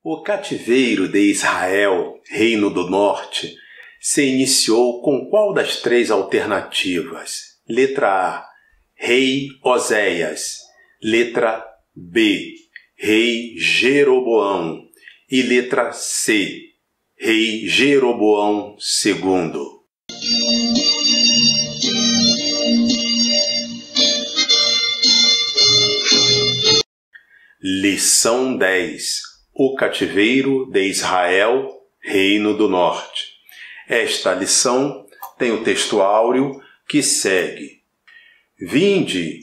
O cativeiro de Israel, Reino do Norte, se iniciou com qual das três alternativas? Letra A, Rei Oséias. Letra B, Rei Jeroboão. E letra C, Rei Jeroboão II. Lição 10. O cativeiro de Israel, Reino do Norte. Esta lição tem o texto áureo que segue. Vinde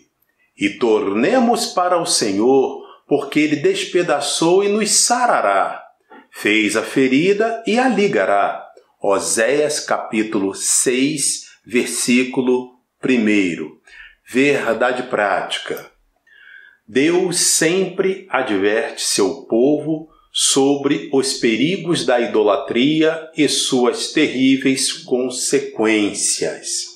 e tornemos para o Senhor, porque Ele despedaçou e nos sarará. Fez a ferida e a ligará. Oséias capítulo 6, versículo 1. Verdade prática. Deus sempre adverte seu povo sobre os perigos da idolatria e suas terríveis consequências.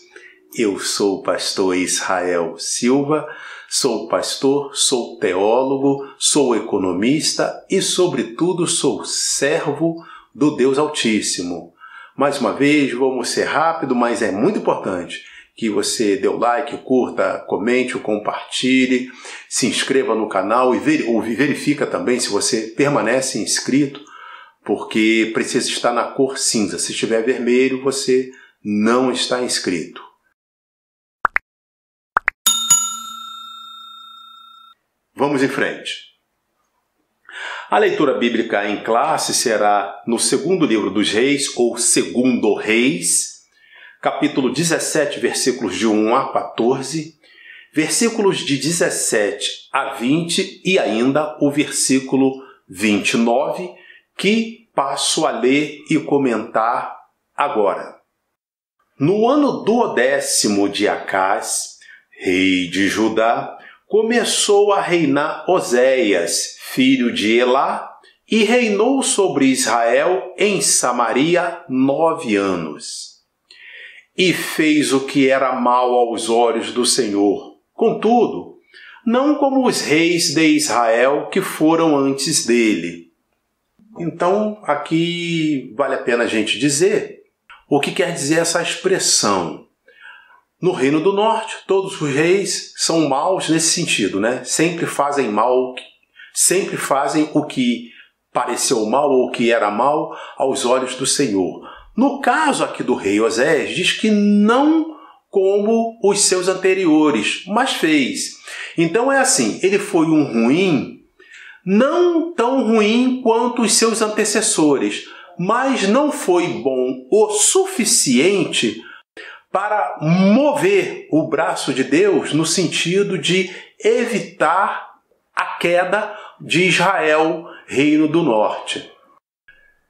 Eu sou o pastor Israel Silva, sou pastor, sou teólogo, sou economista e, sobretudo, sou servo do Deus Altíssimo. Mais uma vez, vamos ser rápido, mas é muito importante que você dê o like, curta, comente, compartilhe, se inscreva no canal e verifica também se você permanece inscrito, porque precisa estar na cor cinza. Se estiver vermelho, você não está inscrito. Vamos em frente. A leitura bíblica em classe será no segundo livro dos Reis, ou Segundo Reis, capítulo 17, versículos de 1 a 14, versículos de 17 a 20 e ainda o versículo 29, que passo a ler e comentar agora. No ano 12º de Acás, rei de Judá, começou a reinar Oséias, filho de Elá, e reinou sobre Israel em Samaria 9 anos. E fez o que era mal aos olhos do Senhor. Contudo, não como os reis de Israel que foram antes dele. Então, aqui vale a pena a gente dizer o que quer dizer essa expressão. No Reino do Norte, todos os reis são maus nesse sentido, né? Sempre fazem mal, sempre fazem o que pareceu mal ou o que era mal aos olhos do Senhor. No caso aqui do rei Oséias, diz que não como os seus anteriores, mas fez. Então é assim, ele foi um ruim, não tão ruim quanto os seus antecessores, mas não foi bom o suficiente para mover o braço de Deus no sentido de evitar a queda de Israel, Reino do Norte.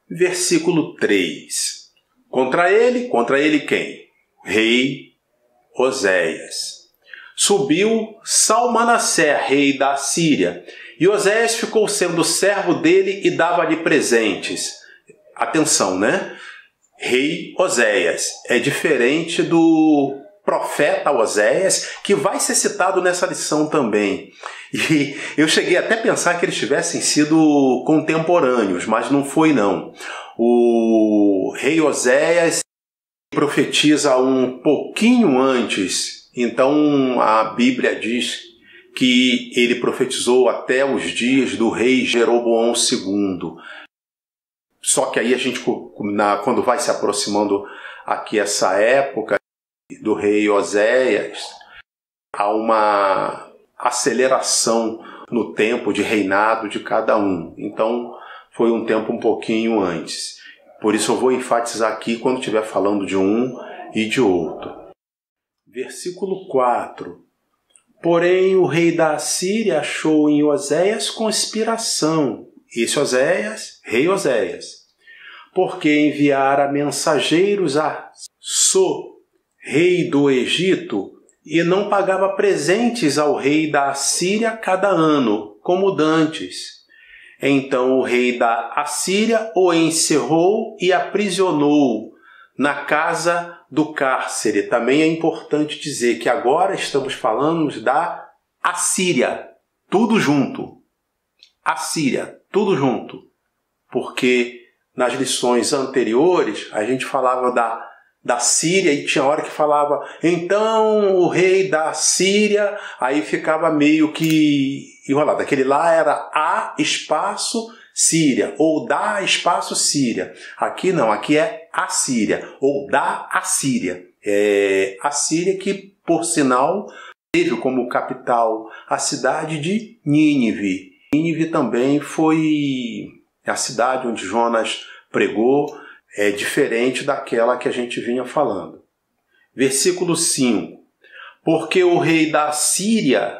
Versículo 3. Contra ele quem? Rei Oséias. Subiu Salmanassé, rei da Síria, e Oséias ficou sendo servo dele e dava-lhe presentes. Atenção, né? Rei Oséias é diferente do profeta Oséias, que vai ser citado nessa lição também. E eu cheguei até a pensar que eles tivessem sido contemporâneos, mas não foi não. O rei Oséias profetiza um pouquinho antes, então a Bíblia diz que ele profetizou até os dias do rei Jeroboão II. Só que aí a gente, quando vai se aproximando aqui essa época do rei Oséias, há uma aceleração no tempo de reinado de cada um. Então, foi um tempo um pouquinho antes. Por isso eu vou enfatizar aqui quando estiver falando de um e de outro. Versículo 4. Porém, o rei da Assíria achou em Oséias conspiração. Esse Oséias, rei Oséias, porque enviara mensageiros a So, rei do Egito, e não pagava presentes ao rei da Assíria cada ano, como dantes. Então o rei da Assíria o encerrou e aprisionou na casa do cárcere. Também é importante dizer que agora estamos falando da Assíria, tudo junto. Assíria, tudo junto. porque nas lições anteriores a gente falava da Síria e tinha hora que falava então o rei da Síria, aí ficava meio que enrolado. Aquele lá era a espaço Síria ou da espaço Síria. Aqui não, aqui é a Síria ou da Assíria. É a Síria que, por sinal, teve como capital a cidade de Nínive. Nínive também foi a cidade onde Jonas pregou, é diferente daquela que a gente vinha falando. Versículo 5. Porque o rei da Síria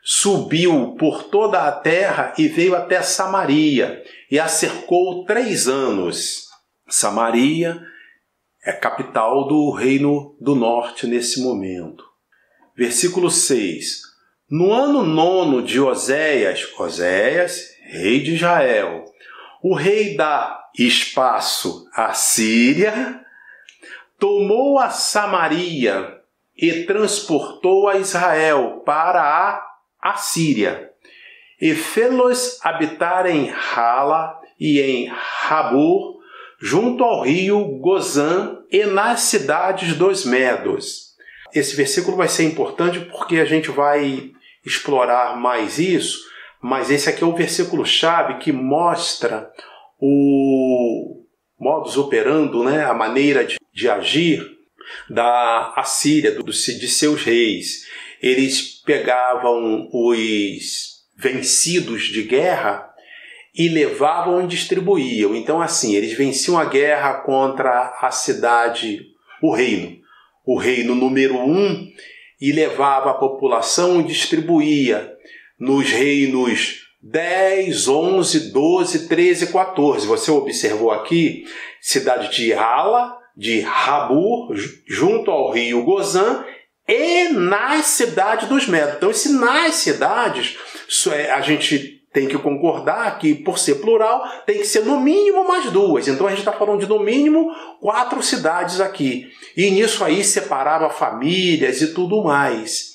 subiu por toda a terra e veio até Samaria e a cercou 3 anos. Samaria é capital do reino do norte nesse momento. Versículo 6. No ano 9 de Oséias, rei de Israel, o rei da espaço Assíria, tomou a Samaria e transportou a Israel para a Assíria, e fê-los habitar em Hala e em Rabor, junto ao rio Gozã e nas cidades dos Medos. Esse versículo vai ser importante porque a gente vai explorar mais isso, mas esse aqui é o versículo-chave que mostra o modus operandi, né? A maneira de agir da Assíria, de seus reis. Eles pegavam os vencidos de guerra e levavam e distribuíam. Então, assim, eles venciam a guerra contra a cidade, o reino número 1, e levava a população e distribuía nos reinos 10, 11, 12, 13, 14. Você observou aqui, cidade de Hala, de Rabur, junto ao rio Gozã, e nas cidades dos Medos. Então, esse nas cidades, a gente tem que concordar que, por ser plural, tem que ser no mínimo mais 2. Então, a gente está falando de no mínimo 4 cidades aqui. E nisso aí separava famílias e tudo mais.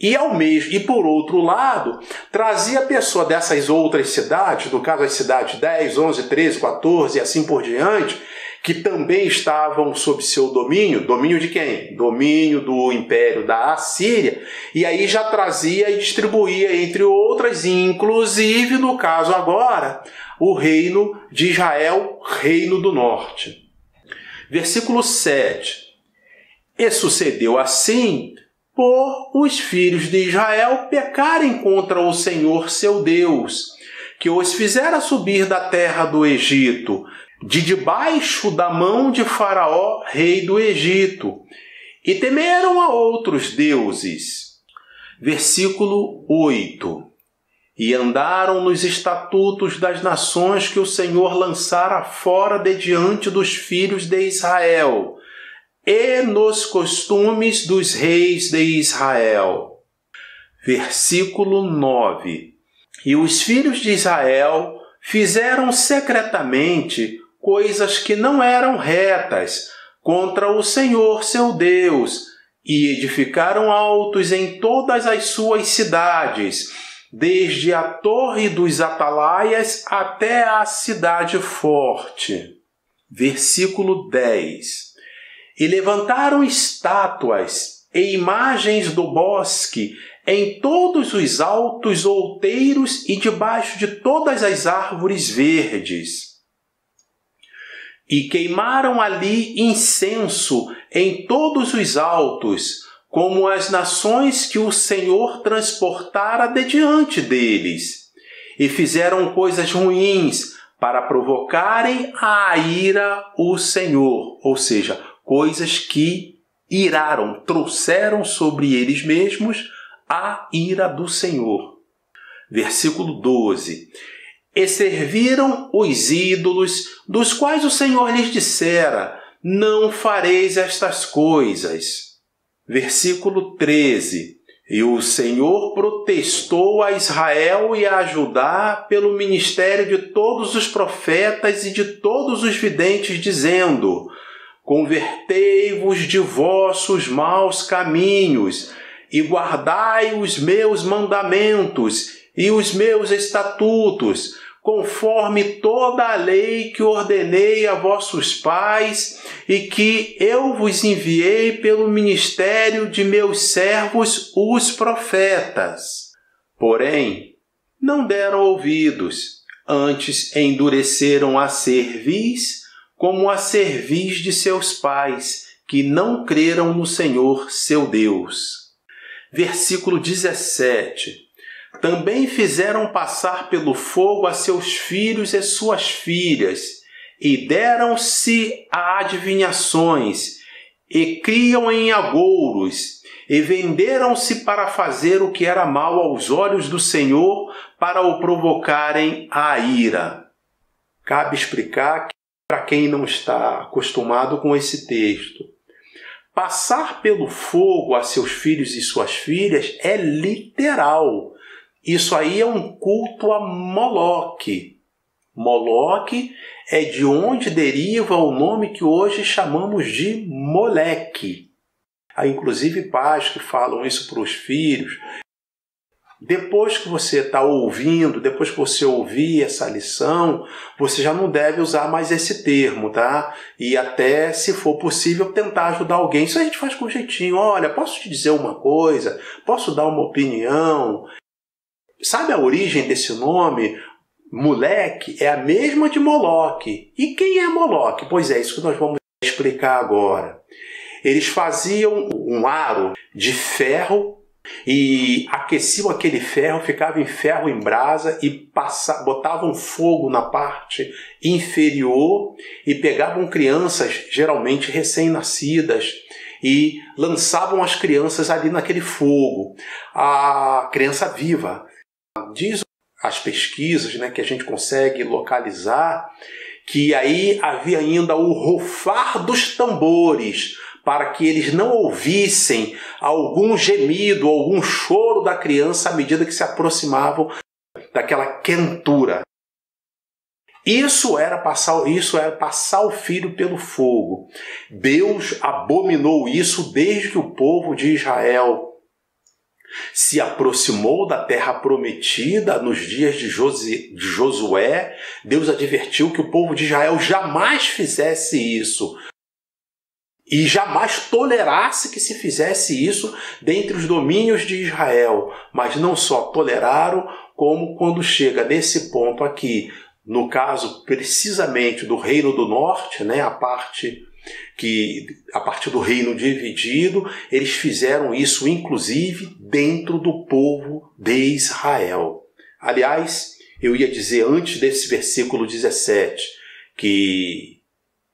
E por outro lado, trazia a pessoa dessas outras cidades, no caso as cidades 10, 11, 13, 14 e assim por diante, que também estavam sob seu domínio. Domínio de quem? Domínio do Império da Assíria. E aí já trazia e distribuía entre outras, inclusive, no caso agora, o reino de Israel, reino do norte. Versículo 7. E sucedeu assim por os filhos de Israel pecarem contra o Senhor seu Deus, que os fizera subir da terra do Egito, de debaixo da mão de Faraó, rei do Egito, e temeram a outros deuses. Versículo 8. E andaram nos estatutos das nações que o Senhor lançara fora de diante dos filhos de Israel, e nos costumes dos reis de Israel. Versículo 9. E os filhos de Israel fizeram secretamente coisas que não eram retas contra o Senhor seu Deus, e edificaram altos em todas as suas cidades, desde a torre dos atalaias até a cidade forte. Versículo 10. E levantaram estátuas e imagens do bosque em todos os altos outeiros e debaixo de todas as árvores verdes. E queimaram ali incenso em todos os altos, como as nações que o Senhor transportara de diante deles. E fizeram coisas ruins para provocarem a ira o Senhor, ou seja, coisas que iraram, trouxeram sobre eles mesmos a ira do Senhor. Versículo 12. E serviram os ídolos, dos quais o Senhor lhes dissera, não fareis estas coisas. Versículo 13. E o Senhor protestou a Israel e a Judá pelo ministério de todos os profetas e de todos os videntes, dizendo, convertei-vos de vossos maus caminhos e guardai os meus mandamentos e os meus estatutos, conforme toda a lei que ordenei a vossos pais e que eu vos enviei pelo ministério de meus servos, os profetas. Porém, não deram ouvidos, antes endureceram a cerviz, como a cerviz de seus pais, que não creram no Senhor seu Deus. Versículo 17. Também fizeram passar pelo fogo a seus filhos e suas filhas, e deram-se a adivinhações, e criam em agouros, e venderam-se para fazer o que era mal aos olhos do Senhor, para o provocarem à ira. Cabe explicar que, para quem não está acostumado com esse texto, passar pelo fogo a seus filhos e suas filhas é literal. Isso aí é um culto a Moloque. Moloque é de onde deriva o nome que hoje chamamos de Moleque. Há inclusive pais que falam isso para os filhos. Depois que você está ouvindo, depois que você ouvir essa lição, você já não deve usar mais esse termo, tá? E até, se for possível, tentar ajudar alguém. Isso a gente faz com jeitinho. Olha, posso te dizer uma coisa? Posso dar uma opinião? Sabe a origem desse nome? Moleque é a mesma de Moloque. E quem é Moloque? Pois é, isso que nós vamos explicar agora. Eles faziam um aro de ferro e aqueciam aquele ferro, ficava em ferro em brasa e botavam fogo na parte inferior e pegavam crianças, geralmente recém-nascidas, e lançavam as crianças ali naquele fogo. A criança viva. Diz as pesquisas, né, que a gente consegue localizar, que aí havia ainda o rufar dos tambores, para que eles não ouvissem algum gemido, algum choro da criança à medida que se aproximavam daquela quentura. Isso era passar o filho pelo fogo. Deus abominou isso desde que o povo de Israel se aproximou da terra prometida nos dias de Josué. Deus advertiu que o povo de Israel jamais fizesse isso e jamais tolerasse que se fizesse isso dentre os domínios de Israel. Mas não só toleraram, como quando chega nesse ponto aqui, no caso precisamente do Reino do Norte, né, a partir do reino dividido, eles fizeram isso inclusive dentro do povo de Israel. Aliás, eu ia dizer antes desse versículo 17, que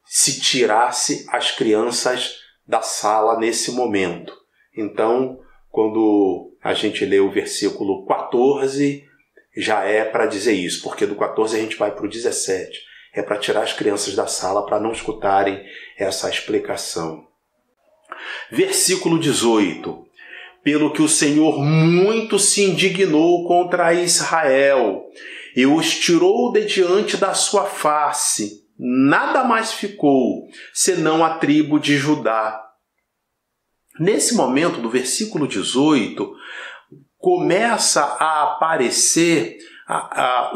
se tirasse as crianças da sala nesse momento. Então, quando a gente lê o versículo 14, já é para dizer isso, porque do 14 a gente vai para o 17. É para tirar as crianças da sala para não escutarem essa explicação. Versículo 18. Pelo que o Senhor muito se indignou contra Israel e os tirou de diante da sua face, nada mais ficou, senão a tribo de Judá. Nesse momento, do versículo 18, começa a aparecer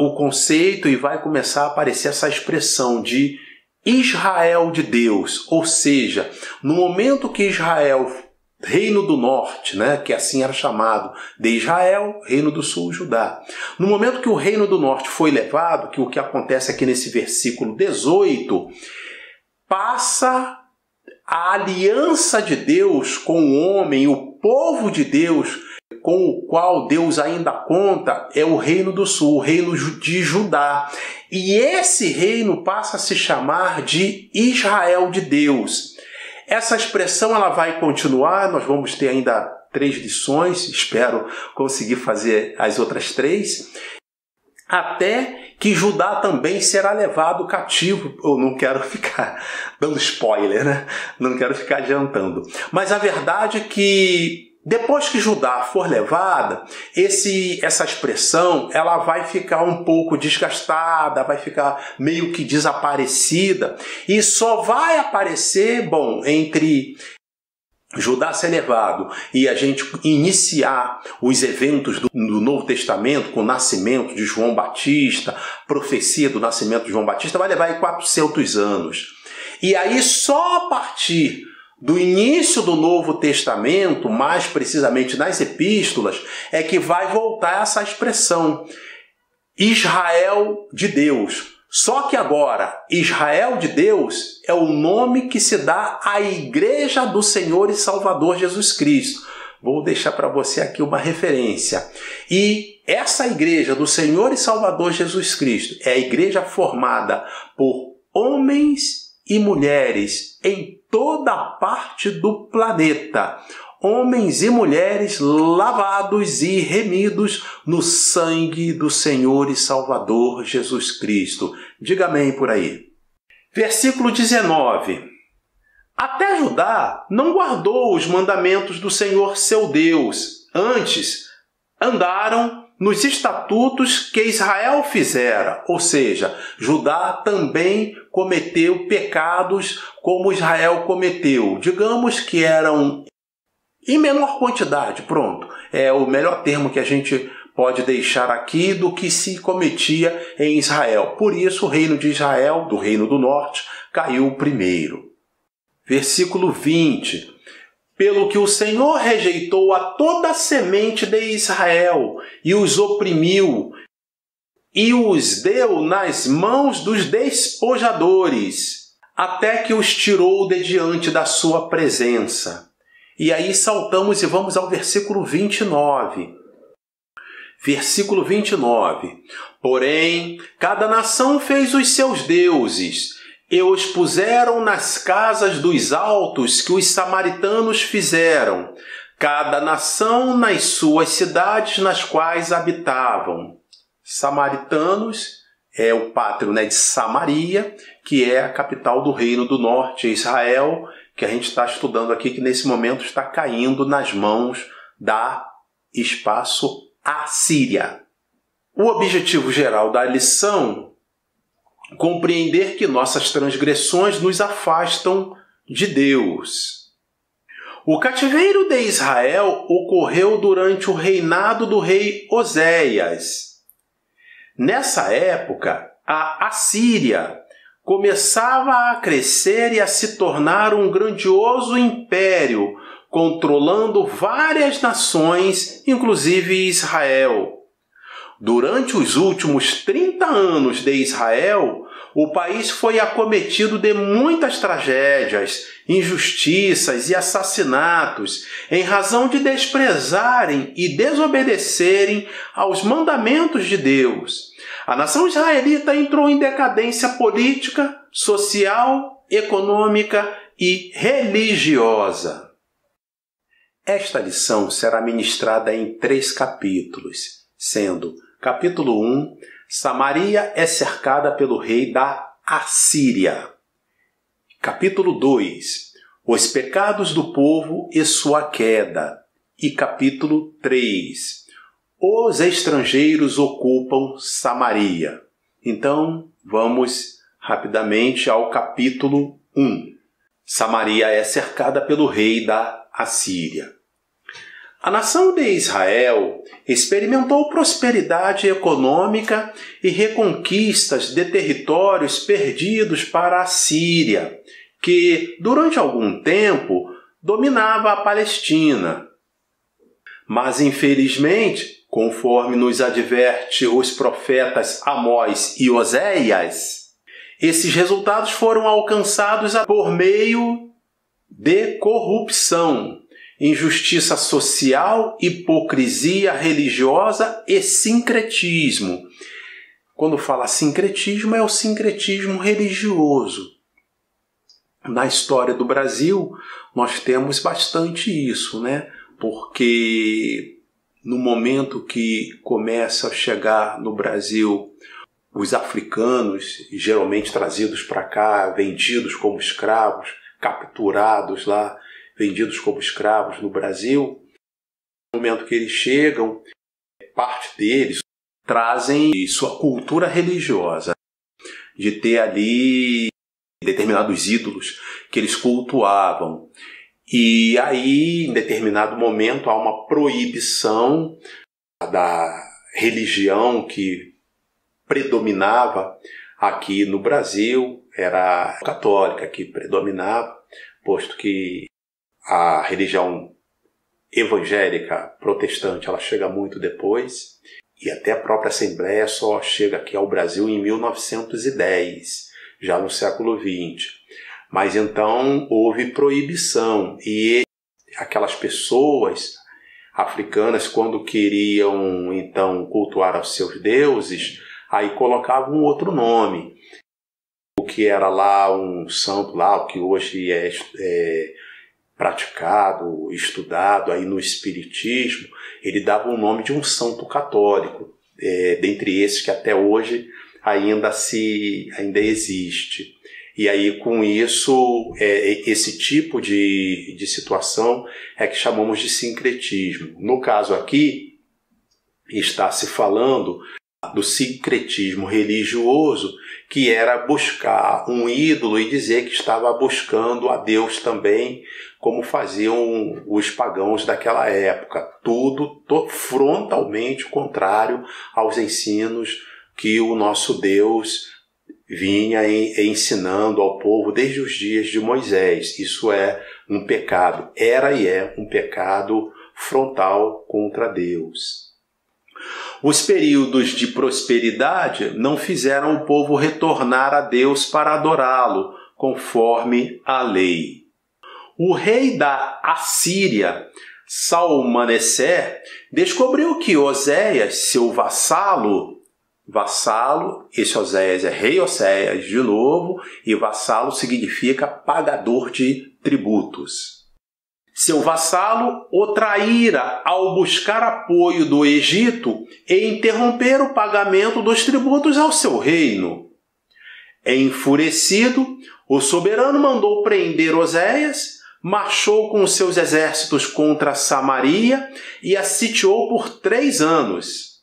o conceito e vai começar a aparecer essa expressão de Israel de Deus. Ou seja, no momento que Israel, Reino do Norte, né, que assim era chamado, de Israel, Reino do Sul, Judá. No momento que o Reino do Norte foi levado, que o que acontece aqui nesse versículo 18, passa a aliança de Deus com o homem, o povo de Deus, com o qual Deus ainda conta, é o Reino do Sul, o Reino de Judá. E esse reino passa a se chamar de Israel de Deus. Essa expressão ela vai continuar, nós vamos ter ainda 3 lições, espero conseguir fazer as outras 3, até que Judá também será levado cativo. Eu não quero ficar dando spoiler, né? Não quero ficar adiantando. Mas a verdade é que depois que Judá for levada, essa expressão ela vai ficar um pouco desgastada, vai ficar meio que desaparecida e só vai aparecer, entre Judá ser levado e a gente iniciar os eventos do Novo Testamento com o nascimento de João Batista, profecia do nascimento de João Batista, vai levar aí 400 anos. E aí só a partir do início do Novo Testamento, mais precisamente nas epístolas, é que vai voltar essa expressão Israel de Deus. Só que agora, Israel de Deus é o nome que se dá à Igreja do Senhor e Salvador Jesus Cristo. Vou deixar para você aqui uma referência. E essa Igreja do Senhor e Salvador Jesus Cristo é a igreja formada por homens e mulheres em toda parte do planeta. Homens e mulheres lavados e remidos no sangue do Senhor e Salvador Jesus Cristo. Diga amém por aí. Versículo 19. Até Judá não guardou os mandamentos do Senhor seu Deus. Antes, andaram nos estatutos que Israel fizera. Ou seja, Judá também cometeu pecados como Israel cometeu. Digamos que eram em menor quantidade, pronto. É o melhor termo que a gente pode deixar aqui do que se cometia em Israel. Por isso, o reino de Israel, do reino do norte, caiu primeiro. Versículo 20. Pelo que o Senhor rejeitou a toda a semente de Israel e os oprimiu e os deu nas mãos dos despojadores, até que os tirou de diante da sua presença. E aí saltamos e vamos ao versículo 29. Versículo 29. Porém, cada nação fez os seus deuses e os puseram nas casas dos altos que os samaritanos fizeram, cada nação nas suas cidades nas quais habitavam. Samaritanos é o pátrio, de Samaria, que é a capital do reino do norte, Israel, que a gente está estudando aqui, que nesse momento está caindo nas mãos da espaço Assíria. O objetivo geral da lição é compreender que nossas transgressões nos afastam de Deus. O cativeiro de Israel ocorreu durante o reinado do rei Oséias. Nessa época, a Assíria começava a crescer e a se tornar um grandioso império, controlando várias nações, inclusive Israel. Durante os últimos 30 anos de Israel, o país foi acometido de muitas tragédias, injustiças e assassinatos, em razão de desprezarem e desobedecerem aos mandamentos de Deus. A nação israelita entrou em decadência política, social, econômica e religiosa. Esta lição será ministrada em 3 capítulos, sendo capítulo 1, Samaria é cercada pelo rei da Assíria. Capítulo 2, os pecados do povo e sua queda. E capítulo 3, os estrangeiros ocupam Samaria. Então, vamos rapidamente ao capítulo 1. Samaria é cercada pelo rei da Assíria. A nação de Israel experimentou prosperidade econômica e reconquistas de territórios perdidos para a Síria, que, durante algum tempo, dominava a Palestina. Mas, infelizmente, conforme nos adverte os profetas Amós e Oséias, esses resultados foram alcançados por meio de corrupção, injustiça social, hipocrisia religiosa e sincretismo. Quando fala sincretismo, é o sincretismo religioso. Na história do Brasil, nós temos bastante isso, Porque no momento que começa a chegar no Brasil os africanos, geralmente trazidos para cá, vendidos como escravos, capturados lá, vendidos como escravos no Brasil, no momento que eles chegam, parte deles trazem sua cultura religiosa, de ter ali determinados ídolos que eles cultuavam. E aí, em determinado momento, há uma proibição da religião que predominava aqui no Brasil, era a católica que predominava, posto que a religião evangélica protestante ela chega muito depois, e até a própria Assembleia só chega aqui ao Brasil em 1910, já no século XX. Mas então houve proibição, e aquelas pessoas africanas, quando queriam então cultuar aos seus deuses, aí colocavam um outro nome. O que era lá um santo, lá, o que hoje é praticado, estudado aí no espiritismo, ele dava o nome de um santo católico, dentre esses que até hoje ainda existe. E aí, com isso, esse tipo de situação é que chamamos de sincretismo. No caso aqui, está se falando do sincretismo religioso, que era buscar um ídolo e dizer que estava buscando a Deus também, como faziam os pagãos daquela época. Tudo frontalmente contrário aos ensinos que o nosso Deus vinha ensinando ao povo desde os dias de Moisés. Isso é um pecado, era e é um pecado frontal contra Deus. Os períodos de prosperidade não fizeram o povo retornar a Deus para adorá-lo, conforme a lei. O rei da Assíria, Salmaneser, descobriu que Oséias, seu vassalo, esse Oséias é rei Oséias de novo, e vassalo significa pagador de tributos. Seu vassalo o traíra ao buscar apoio do Egito e interromper o pagamento dos tributos ao seu reino. Enfurecido, o soberano mandou prender Oséias, marchou com seus exércitos contra Samaria e a sitiou por 3 anos.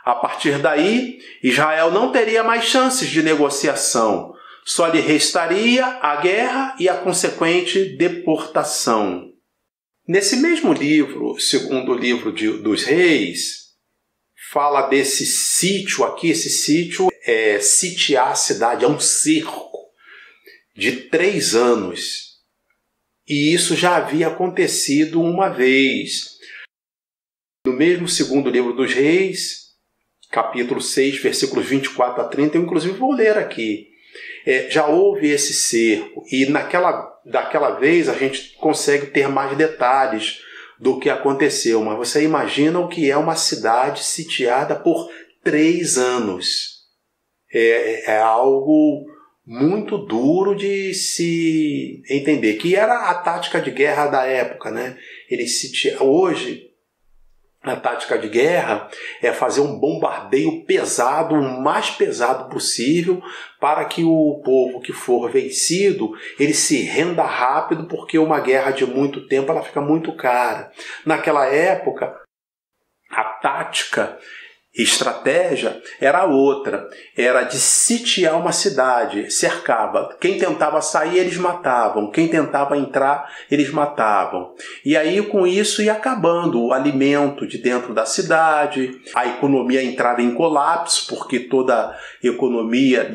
A partir daí, Israel não teria mais chances de negociação, só lhe restaria a guerra e a consequente deportação. Nesse mesmo livro, segundo o livro dos Reis, fala desse sítio aqui. Esse sítio é sitiar a cidade, é um cerco de 3 anos. E isso já havia acontecido uma vez. No mesmo segundo livro dos Reis, capítulo 6, versículos 24 a 30, eu inclusive vou ler aqui. Já houve esse cerco, e daquela vez a gente consegue ter mais detalhes do que aconteceu. Mas você imagina o que é uma cidade sitiada por 3 anos. É algo muito duro de se entender, que era a tática de guerra da época, né? Hoje, a tática de guerra é fazer um bombardeio pesado, o mais pesado possível, para que o povo que for vencido, ele se renda rápido, porque uma guerra de muito tempo ela fica muito cara. Naquela época, a tática, estratégia era outra, era de sitiar uma cidade, cercava. Quem tentava sair, eles matavam. Quem tentava entrar, eles matavam. E aí, com isso, ia acabando o alimento de dentro da cidade, a economia entrava em colapso, porque toda economia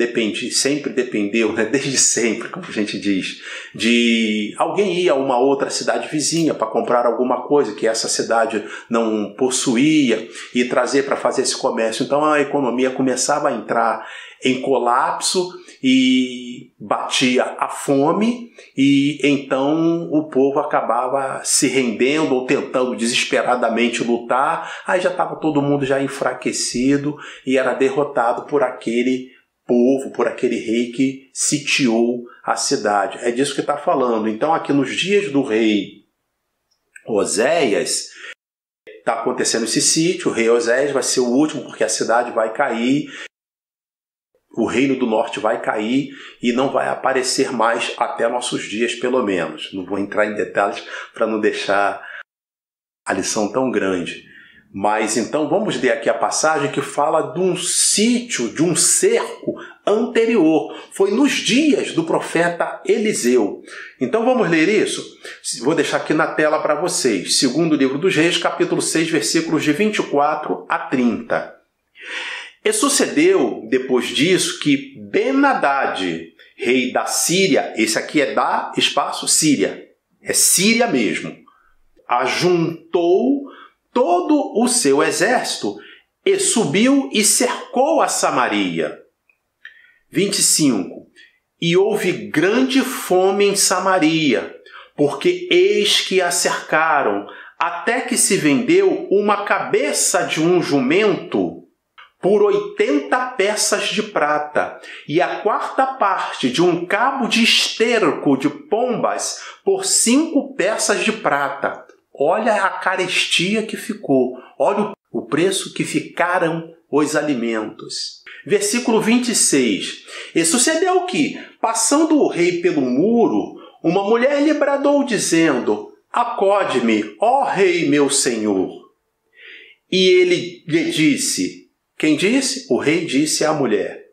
sempre dependeu, né? Desde sempre, como a gente diz, de alguém ir a uma outra cidade vizinha para comprar alguma coisa que essa cidade não possuía e trazer para fazer esse comércio. Então a economia começava a entrar em colapso e batia a fome, e então o povo acabava se rendendo ou tentando desesperadamente lutar. Aí já estava todo mundo já enfraquecido e era derrotado por aquele povo, por aquele rei que sitiou a cidade. É disso que está falando. Então aqui nos dias do rei Oséias, está acontecendo esse sítio. O rei Oséias vai ser o último, porque a cidade vai cair, o reino do norte vai cair e não vai aparecer mais até nossos dias, pelo menos. Não vou entrar em detalhes para não deixar a lição tão grande. Mas então vamos ler aqui a passagem que fala de um sítio, de um cerco anterior. Foi nos dias do profeta Eliseu. Então vamos ler isso? Vou deixar aqui na tela para vocês. Segundo livro dos Reis, capítulo 6, versículos de 24 a 30. E sucedeu, depois disso, que Ben-Hadad, rei da Síria, esse aqui é da espaço Síria, é Síria mesmo, ajuntou todo o seu exército e subiu e cercou a Samaria. 25. E houve grande fome em Samaria, porque eis que a cercaram, até que se vendeu uma cabeça de um jumento por 80 peças de prata, e a quarta parte de um cabo de esterco de pombas por 5 peças de prata. Olha a carestia que ficou, olha o preço que ficaram os alimentos. Versículo 26. E sucedeu que, passando o rei pelo muro, uma mulher lhe bradou, dizendo: acode-me, ó rei meu senhor. E ele lhe disse... Quem disse? O rei disse à mulher: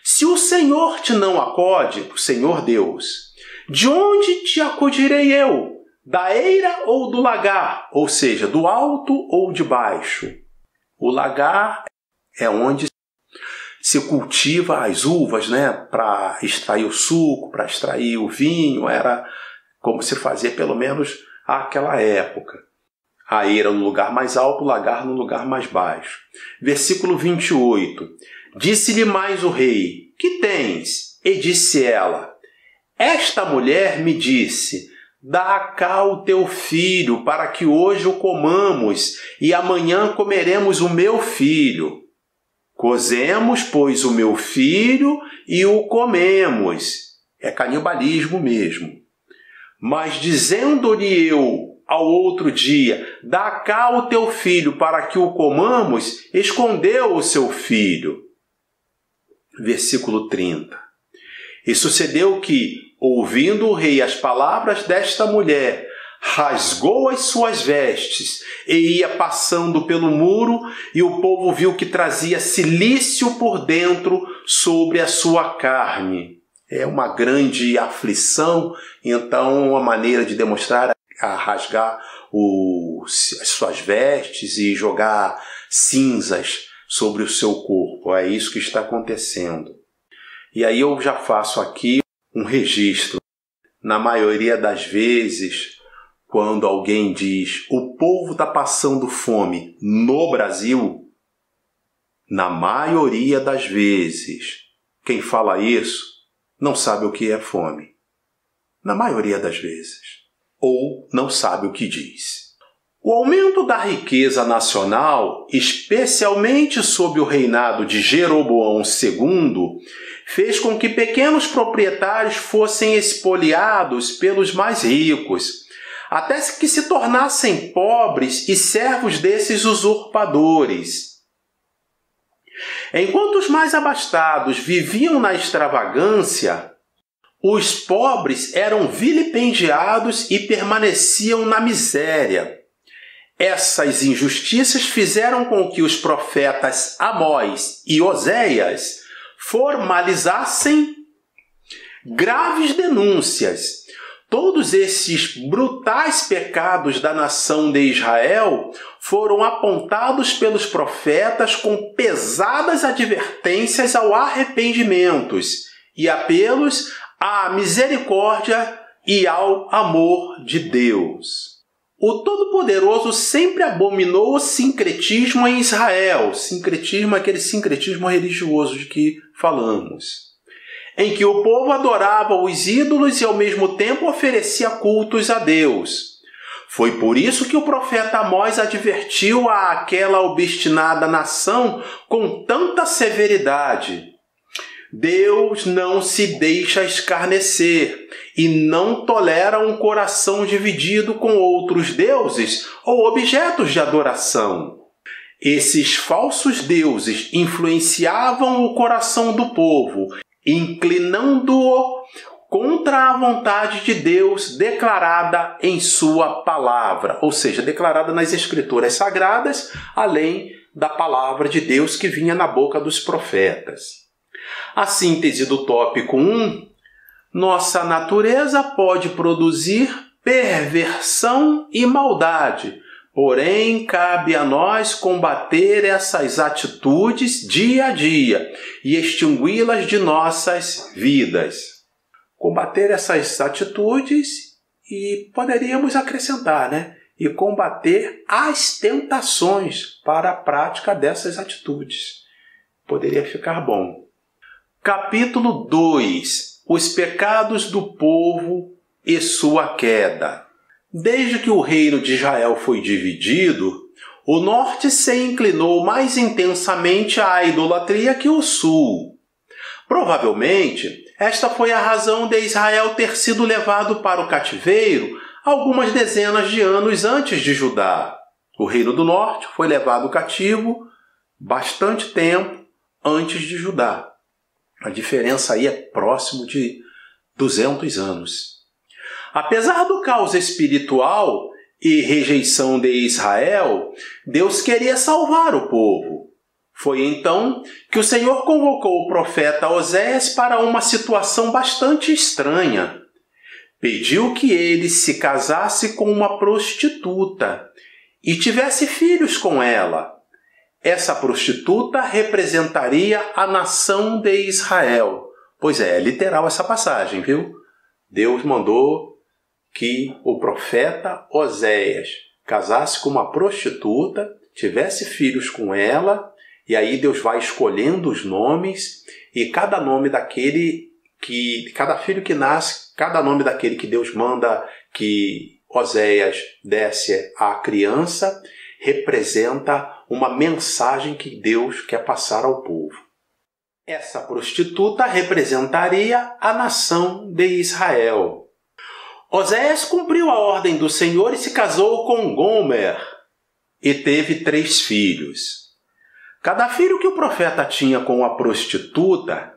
se o Senhor te não acode, o Senhor Deus, de onde te acudirei eu? Da eira ou do lagar? Ou seja, do alto ou de baixo? O lagar é onde se cultiva as uvas, né? Para extrair o suco, para extrair o vinho. Era como se fazia pelo menos àquela época. A eira no lugar mais alto, o lagar no lugar mais baixo. Versículo 28. Disse-lhe mais o rei: que tens? E disse ela: esta mulher me disse: dá cá o teu filho, para que hoje o comamos, e amanhã comeremos o meu filho. Cozemos, pois, o meu filho e o comemos. É canibalismo mesmo. Mas dizendo-lhe eu ao outro dia: dá cá o teu filho para que o comamos, escondeu o seu filho. Versículo 30. E sucedeu que, ouvindo o rei as palavras desta mulher, rasgou as suas vestes e ia passando pelo muro, e o povo viu que trazia cilício por dentro sobre a sua carne. É uma grande aflição, então uma maneira de demonstrar a rasgar as suas vestes e jogar cinzas sobre o seu corpo. É isso que está acontecendo. E aí eu já faço aqui um registro. Na maioria das vezes, quando alguém diz o povo está passando fome no Brasil, na maioria das vezes, quem fala isso não sabe o que é fome. Na maioria das vezes. Ou não sabe o que diz. O aumento da riqueza nacional, especialmente sob o reinado de Jeroboão II, fez com que pequenos proprietários fossem expoliados pelos mais ricos, até que se tornassem pobres e servos desses usurpadores. Enquanto os mais abastados viviam na extravagância, os pobres eram vilipendiados e permaneciam na miséria. Essas injustiças fizeram com que os profetas Amós e Oséias formalizassem graves denúncias. Todos esses brutais pecados da nação de Israel foram apontados pelos profetas com pesadas advertências ao arrependimento e apelos à misericórdia e ao amor de Deus. O Todo-Poderoso sempre abominou o sincretismo em Israel. Sincretismo é aquele sincretismo religioso de que falamos, em que o povo adorava os ídolos e ao mesmo tempo oferecia cultos a Deus. Foi por isso que o profeta Amós advertiu àquela obstinada nação com tanta severidade. Deus não se deixa escarnecer e não tolera um coração dividido com outros deuses ou objetos de adoração. Esses falsos deuses influenciavam o coração do povo, inclinando-o contra a vontade de Deus declarada em sua palavra, ou seja, declarada nas Escrituras Sagradas, além da palavra de Deus que vinha na boca dos profetas. A síntese do tópico 1: nossa natureza pode produzir perversão e maldade, porém cabe a nós combater essas atitudes dia a dia e extingui-las de nossas vidas. Combater essas atitudes e poderíamos acrescentar, e combater as tentações para a prática dessas atitudes. Poderia ficar bom. Capítulo 2: os pecados do povo e sua queda. Desde que o reino de Israel foi dividido, o norte se inclinou mais intensamente à idolatria que o sul. Provavelmente, esta foi a razão de Israel ter sido levado para o cativeiro algumas dezenas de anos antes de Judá. O reino do norte foi levado cativo bastante tempo antes de Judá. A diferença aí é próximo de 200 anos. Apesar do caos espiritual e rejeição de Israel, Deus queria salvar o povo. Foi então que o Senhor convocou o profeta Oséias para uma situação bastante estranha. Pediu que ele se casasse com uma prostituta e tivesse filhos com ela. Essa prostituta representaria a nação de Israel. Pois é literal essa passagem, viu? Deus mandou que o profeta Oséias casasse com uma prostituta, tivesse filhos com ela, e aí Deus vai escolhendo os nomes, e cada filho que nasce, cada nome daquele que Deus manda que Oséias desse à criança, representa uma mensagem que Deus quer passar ao povo. Essa prostituta representaria a nação de Israel. Oséias cumpriu a ordem do Senhor e se casou com Gomer e teve 3 filhos. Cada filho que o profeta tinha com a prostituta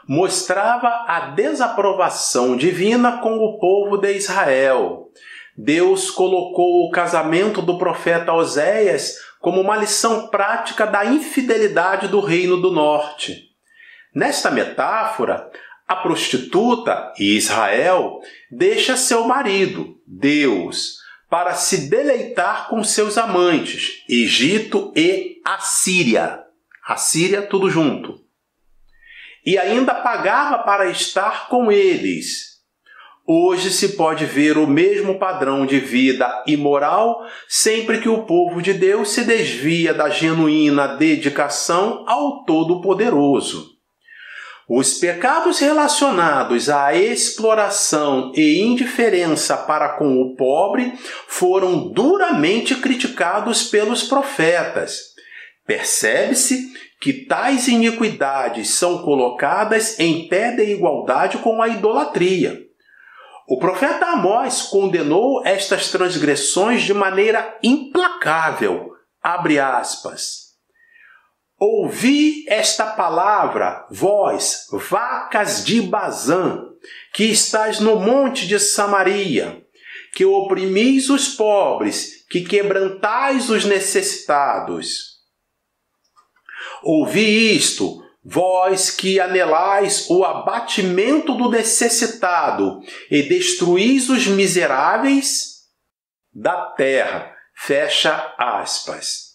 mostrava a desaprovação divina com o povo de Israel. Deus colocou o casamento do profeta Oséias como uma lição prática da infidelidade do reino do norte. Nesta metáfora, a prostituta e Israel deixa seu marido, Deus, para se deleitar com seus amantes, Egito e Assíria. Assíria, tudo junto. E ainda pagava para estar com eles. Hoje se pode ver o mesmo padrão de vida imoral sempre que o povo de Deus se desvia da genuína dedicação ao Todo-Poderoso. Os pecados relacionados à exploração e indiferença para com o pobre foram duramente criticados pelos profetas. Percebe-se que tais iniquidades são colocadas em pé de igualdade com a idolatria. O profeta Amós condenou estas transgressões de maneira implacável. Abre aspas. Ouvi esta palavra, vós, vacas de Bazã, que estáis no monte de Samaria, que oprimis os pobres, que quebrantais os necessitados. Ouvi isto, vós que anelais o abatimento do necessitado e destruís os miseráveis da terra. Fecha aspas.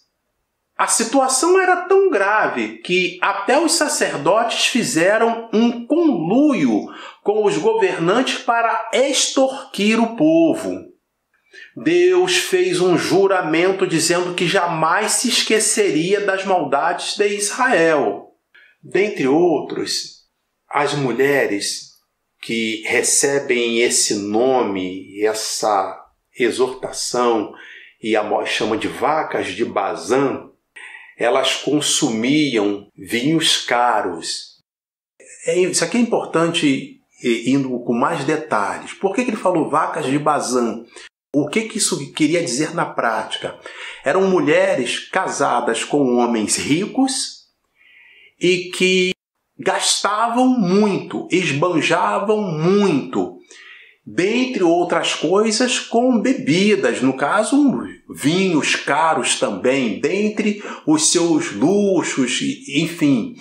A situação era tão grave que até os sacerdotes fizeram um conluio com os governantes para extorquir o povo. Deus fez um juramento dizendo que jamais se esqueceria das maldades de Israel. Dentre outros, as mulheres que recebem esse nome, essa exortação, e Amós chama de vacas de Bazã, elas consumiam vinhos caros. Isso aqui é importante, indo com mais detalhes. Por que ele falou vacas de Bazã? O que isso queria dizer na prática? Eram mulheres casadas com homens ricos e que gastavam muito, esbanjavam muito, dentre outras coisas, com bebidas, no caso, vinhos caros também, dentre os seus luxos, enfim.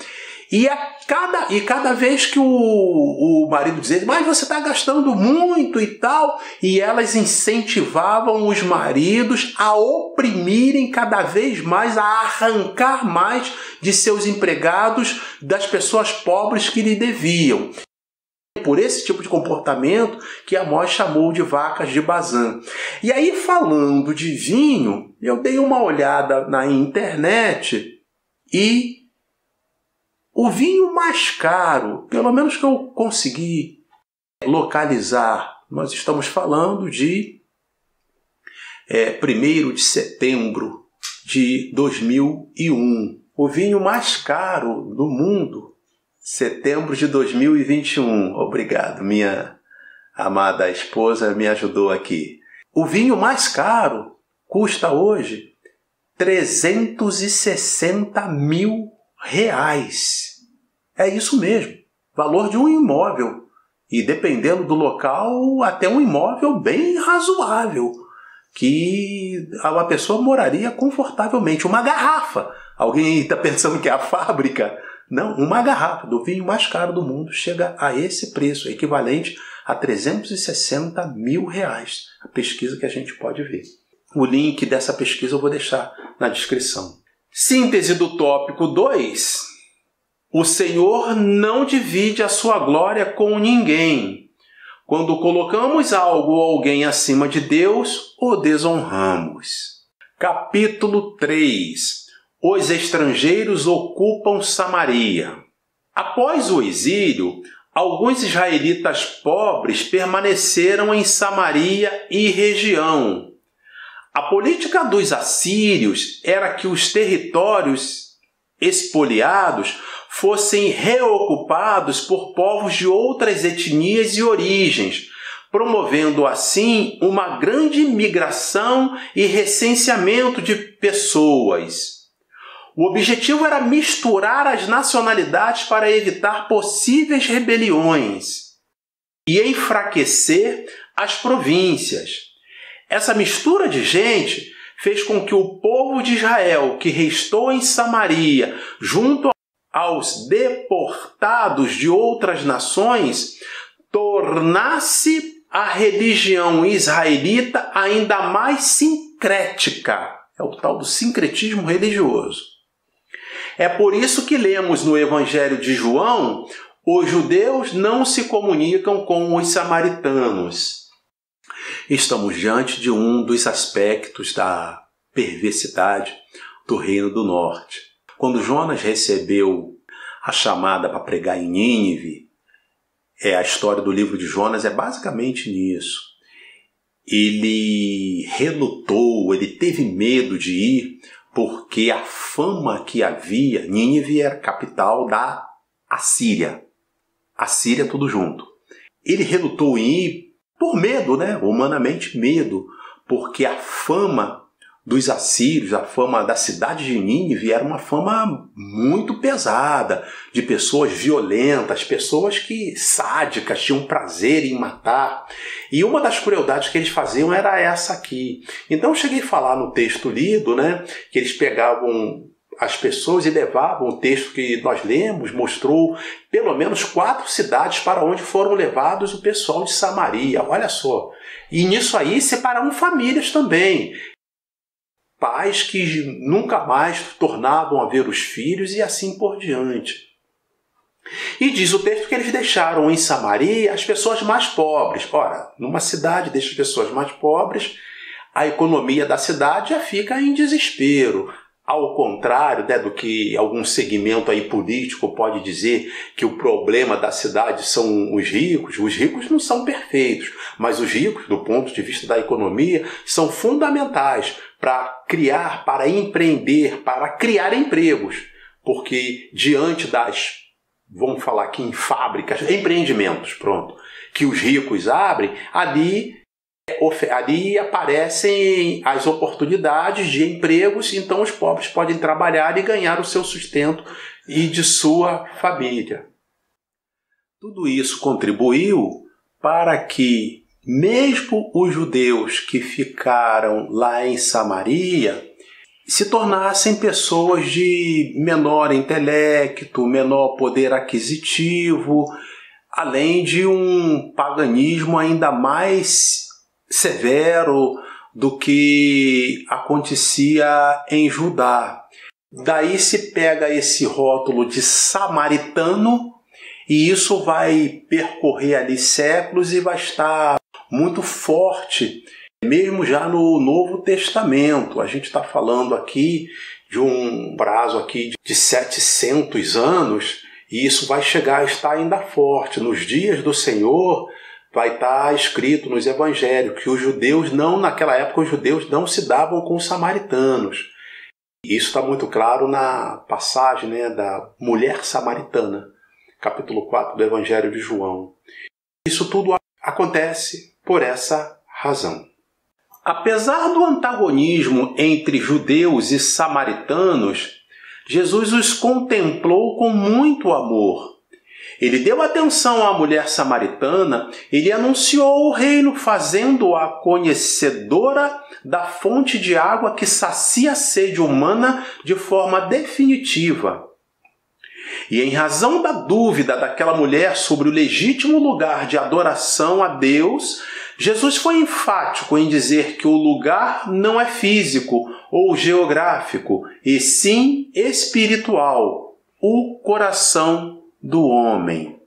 E cada vez que o marido dizia, mas você está gastando muito e tal, e elas incentivavam os maridos a oprimirem cada vez mais, a arrancar mais de seus empregados, das pessoas pobres que lhe deviam. Por esse tipo de comportamento que Amós chamou de vacas de Bazã. E aí, falando de vinho, eu dei uma olhada na internet e o vinho mais caro, pelo menos que eu consegui localizar, nós estamos falando de 1º de setembro de 2001. O vinho mais caro do mundo, setembro de 2021. Obrigado, minha amada esposa me ajudou aqui. O vinho mais caro custa hoje R$360 mil. É isso mesmo, valor de um imóvel. E dependendo do local, até um imóvel bem razoável, que uma pessoa moraria confortavelmente. Uma garrafa. Alguém está pensando que é a fábrica? Não, uma garrafa do vinho mais caro do mundo chega a esse preço, equivalente a R$360 mil. A pesquisa que a gente pode ver. O link dessa pesquisa eu vou deixar na descrição. Síntese do tópico 2. O Senhor não divide a sua glória com ninguém. Quando colocamos algo ou alguém acima de Deus, o desonramos. Capítulo 3. Os estrangeiros ocupam Samaria. Após o exílio, alguns israelitas pobres permaneceram em Samaria e região. A política dos assírios era que os territórios expoliados fossem reocupados por povos de outras etnias e origens, promovendo assim uma grande migração e recenseamento de pessoas. O objetivo era misturar as nacionalidades para evitar possíveis rebeliões e enfraquecer as províncias. Essa mistura de gente fez com que o povo de Israel, que restou em Samaria, junto aos deportados de outras nações, tornasse a religião israelita ainda mais sincrética. É o tal do sincretismo religioso. É por isso que lemos no Evangelho de João, os judeus não se comunicam com os samaritanos. Estamos diante de um dos aspectos da perversidade do Reino do Norte. Quando Jonas recebeu a chamada para pregar em Nínive, a história do livro de Jonas é basicamente nisso. Ele relutou, ele teve medo de ir, porque a fama que havia, Nínive era capital da Assíria. Assíria tudo junto. Ele relutou em ir por medo, humanamente medo, porque a fama dos assírios, a fama da cidade de Nínive era uma fama muito pesada, de pessoas violentas, pessoas que sádicas, tinham prazer em matar. E uma das crueldades que eles faziam era essa aqui. Então eu cheguei a falar no texto lido, que eles pegavam as pessoas e levavam, o texto que nós lemos mostrou pelo menos 4 cidades para onde foram levados o pessoal de Samaria. Olha só. E nisso aí separaram famílias também. Pais que nunca mais tornavam a ver os filhos e assim por diante. E diz o texto que eles deixaram em Samaria as pessoas mais pobres. Ora, numa cidade deixa as pessoas mais pobres, a economia da cidade já fica em desespero. Ao contrário do que algum segmento aí político pode dizer, que o problema da cidade são os ricos não são perfeitos, mas os ricos, do ponto de vista da economia, são fundamentais para criar, para empreender, para criar empregos, porque diante das, vamos falar aqui em fábricas, empreendimentos, que os ricos abrem, ali aparecem as oportunidades de empregos, então os pobres podem trabalhar e ganhar o seu sustento e de sua família. Tudo isso contribuiu para que, mesmo os judeus que ficaram lá em Samaria, se tornassem pessoas de menor intelecto, menor poder aquisitivo, além de um paganismo ainda mais severo do que acontecia em Judá. Daí se pega esse rótulo de samaritano e isso vai percorrer ali séculos e vai estar muito forte, mesmo já no Novo Testamento. A gente está falando aqui de um prazo aqui de 700 anos e isso vai chegar a estar ainda forte. Nos dias do Senhor vai estar escrito nos evangelhos que os judeus naquela época os judeus não se davam com os samaritanos. Isso está muito claro na passagem, da mulher samaritana, capítulo 4 do Evangelho de João. Isso tudo acontece por essa razão. Apesar do antagonismo entre judeus e samaritanos, Jesus os contemplou com muito amor. Ele deu atenção à mulher samaritana, ele anunciou o reino, fazendo-a conhecedora da fonte de água que sacia a sede humana de forma definitiva. E em razão da dúvida daquela mulher sobre o legítimo lugar de adoração a Deus, Jesus foi enfático em dizer que o lugar não é físico ou geográfico, e sim espiritual, o coração do homem.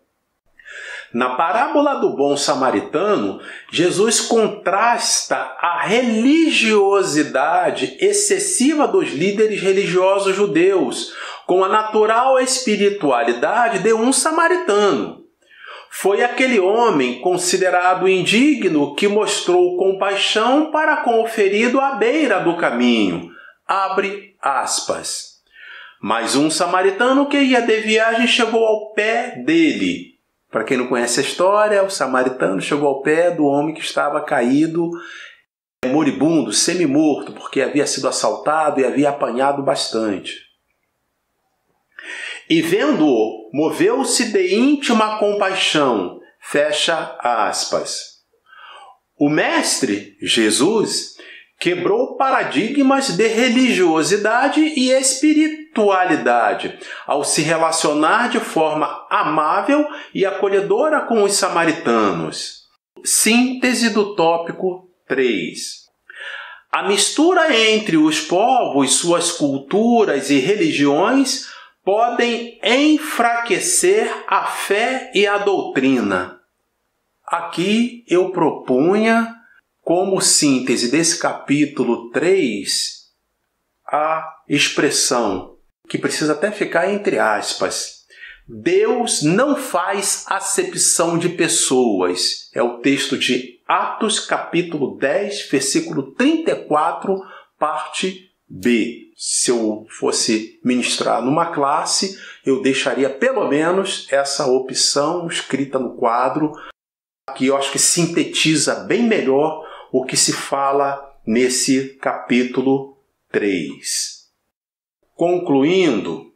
Na parábola do bom samaritano, Jesus contrasta a religiosidade excessiva dos líderes religiosos judeus com a natural espiritualidade de um samaritano. Foi aquele homem considerado indigno que mostrou compaixão para com o ferido à beira do caminho. Abre aspas. Mas um samaritano que ia de viagem chegou ao pé dele. Para quem não conhece a história, o samaritano chegou ao pé do homem que estava caído, moribundo, semi-morto, porque havia sido assaltado e havia apanhado bastante. E vendo-o, moveu-se de íntima compaixão. Fecha aspas. O mestre, Jesus, quebrou paradigmas de religiosidade e espiritualidade ao se relacionar de forma amável e acolhedora com os samaritanos. Síntese do tópico 3. A mistura entre os povos, suas culturas e religiões podem enfraquecer a fé e a doutrina. Aqui eu propunha, como síntese desse capítulo 3, a expressão, que precisa até ficar entre aspas, Deus não faz acepção de pessoas. É o texto de Atos, capítulo 10, versículo 34, parte B. Se eu fosse ministrar numa classe, eu deixaria pelo menos essa opção escrita no quadro, que eu acho que sintetiza bem melhor o que se fala nesse capítulo 3. Concluindo,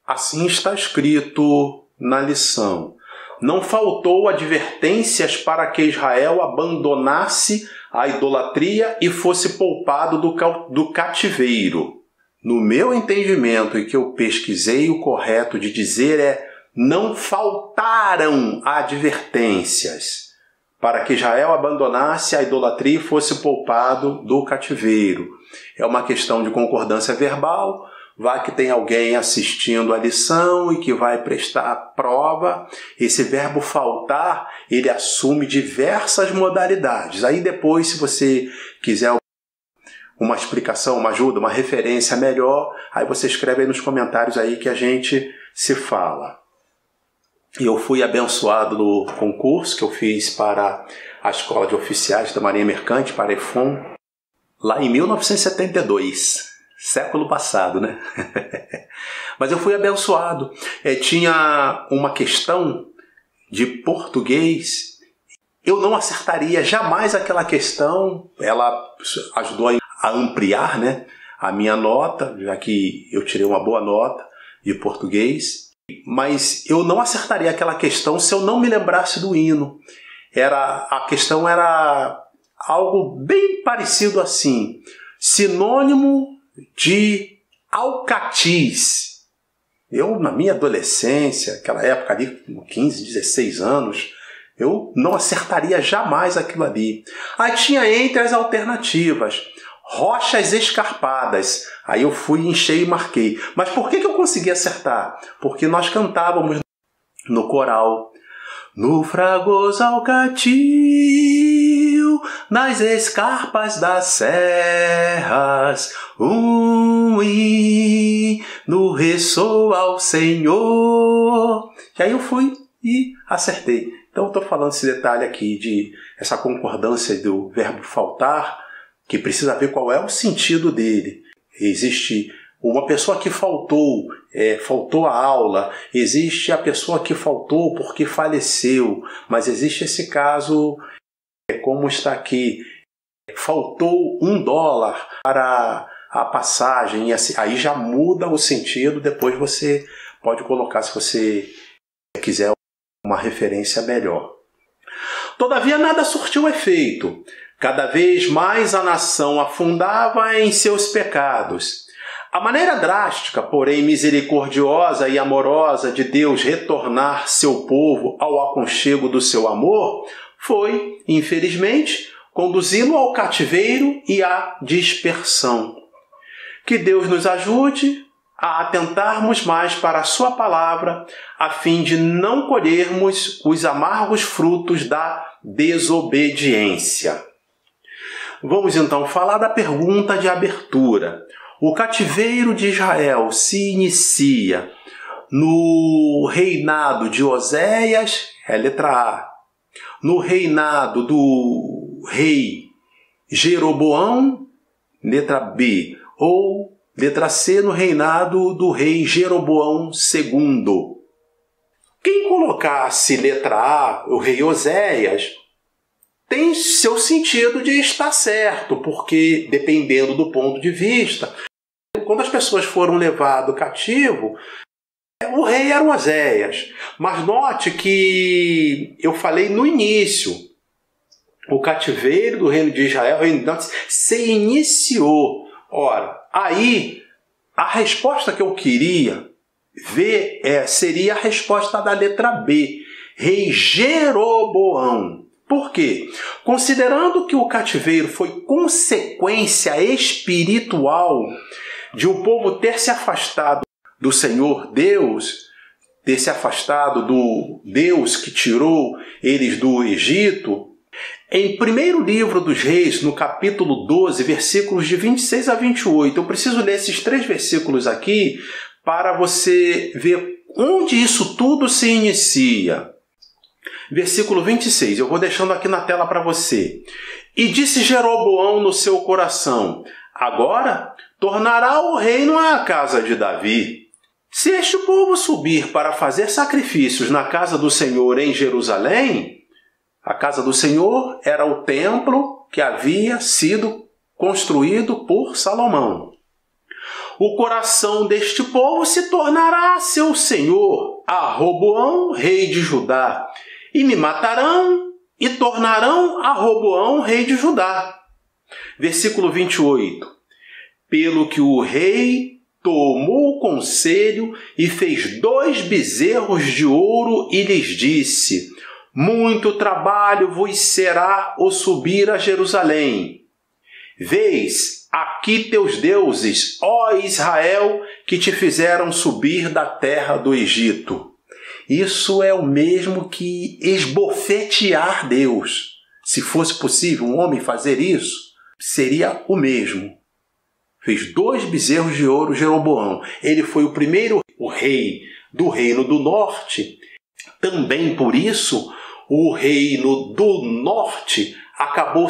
assim está escrito na lição. Não faltou advertências para que Israel abandonasse a idolatria e fosse poupado do cativeiro. No meu entendimento, e que eu pesquisei, o correto de dizer é: não faltaram advertências para que Israel abandonasse a idolatria e fosse poupado do cativeiro. É uma questão de concordância verbal. Vai que tem alguém assistindo a lição e que vai prestar prova. Esse verbo faltar, ele assume diversas modalidades. Aí depois, se você quiser uma explicação, uma ajuda, uma referência melhor, aí você escreve aí nos comentários aí que a gente se fala. Eu fui abençoado no concurso que eu fiz para a Escola de Oficiais da Marinha Mercante, para a EFON, lá em 1972. Século passado, né? Mas eu fui abençoado. Tinha uma questão de português. Eu não acertaria jamais aquela questão. Ela ajudou a ampliar, né, a minha nota, já que eu tirei uma boa nota de português. Mas eu não acertaria aquela questão se eu não me lembrasse do hino. A questão era algo bem parecido assim. sinônimo de alcatiz. Eu, na minha adolescência, aquela época ali, com 15, 16 anos, eu não acertaria jamais aquilo ali. Aí tinha entre as alternativas, rochas escarpadas. Aí eu fui, enchei e marquei. Mas por que eu consegui acertar? Porque nós cantávamos no coral. No fragoso alcatil, nas escarpas das serras, no ressoa ao Senhor. E aí eu fui e acertei. Então eu estou falando esse detalhe aqui de essa concordância do verbo faltar, que precisa ver qual é o sentido dele. Existe uma pessoa que faltou a aula, existe a pessoa que faltou porque faleceu, mas existe esse caso, como está aqui, faltou $1 para a passagem, e assim, aí já muda o sentido, depois você pode colocar, se você quiser, uma referência melhor. Todavia nada surtiu efeito. Cada vez mais a nação afundava em seus pecados. A maneira drástica, porém misericordiosa e amorosa de Deus retornar seu povo ao aconchego do seu amor foi, infelizmente, conduzi-lo ao cativeiro e à dispersão. Que Deus nos ajude a atentarmos mais para a sua palavra, a fim de não colhermos os amargos frutos da desobediência. Vamos então falar da pergunta de abertura. O cativeiro de Israel se inicia no reinado de Oséias, letra A. No reinado do rei Jeroboão, letra B. Ou letra C, no reinado do rei Jeroboão II. Quem colocasse letra A, o rei Oséias, tem seu sentido de estar certo, porque, dependendo do ponto de vista, quando as pessoas foram levadas cativo, o rei era Oséias. Mas note que eu falei no início, o cativeiro do reino de Israel se iniciou. Ora, aí a resposta que eu queria ver seria a resposta da letra B, rei Jeroboão. Por quê? Considerando que o cativeiro foi consequência espiritual de o povo ter se afastado do Senhor Deus, ter se afastado do Deus que tirou eles do Egito, em primeiro livro dos Reis, no capítulo 12, versículos de 26 a 28, eu preciso ler esses 3 versículos aqui para você ver onde isso tudo se inicia. Versículo 26, eu vou deixando aqui na tela para você. E disse Jeroboão no seu coração, agora tornará o reino à casa de Davi. Se este povo subir para fazer sacrifícios na casa do Senhor em Jerusalém, a casa do Senhor era o templo que havia sido construído por Salomão. O coração deste povo se tornará seu senhor, a Roboão, rei de Judá, e me matarão e tornarão a Roboão, rei de Judá. Versículo 28. Pelo que o rei tomou conselho e fez 2 bezerros de ouro e lhes disse, muito trabalho vos será o subir a Jerusalém. Vês aqui teus deuses, ó Israel, que te fizeram subir da terra do Egito. Isso é o mesmo que esbofetear Deus. Se fosse possível um homem fazer isso, seria o mesmo. Fez 2 bezerros de ouro Jeroboão. Ele foi o primeiro rei do reino do norte. Também por isso, o reino do norte acabou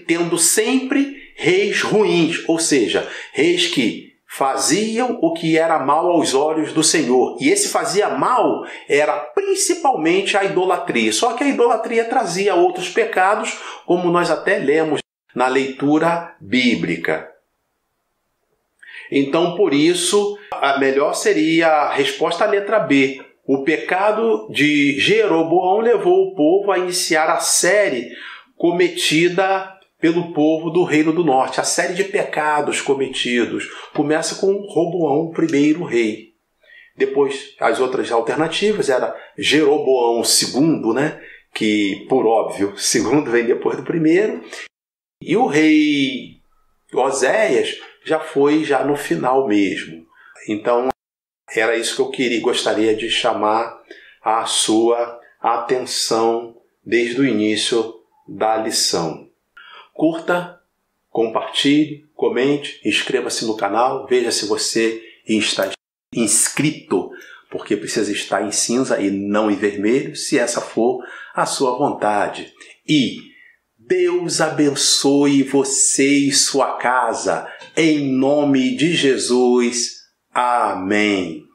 tendo sempre reis ruins, ou seja, reis que faziam o que era mal aos olhos do Senhor. E esse fazia mal era principalmente a idolatria. Só que a idolatria trazia outros pecados, como nós até lemos na leitura bíblica. Então, por isso, a melhor seria a resposta à letra B. O pecado de Jeroboão levou o povo a iniciar a série cometida pelo povo do Reino do Norte. A série de pecados cometidos começa com Roboão, primeiro rei. Depois, as outras alternativas era Jeroboão II, né? Que, por óbvio, o segundo vem depois do primeiro. E o rei Oséias já foi no final mesmo. Então, era isso que eu gostaria de chamar a sua atenção desde o início da lição. Curta, compartilhe, comente, inscreva-se no canal, veja se você está inscrito, porque precisa estar em cinza e não em vermelho, se essa for a sua vontade. E Deus abençoe você e sua casa, em nome de Jesus. Amém.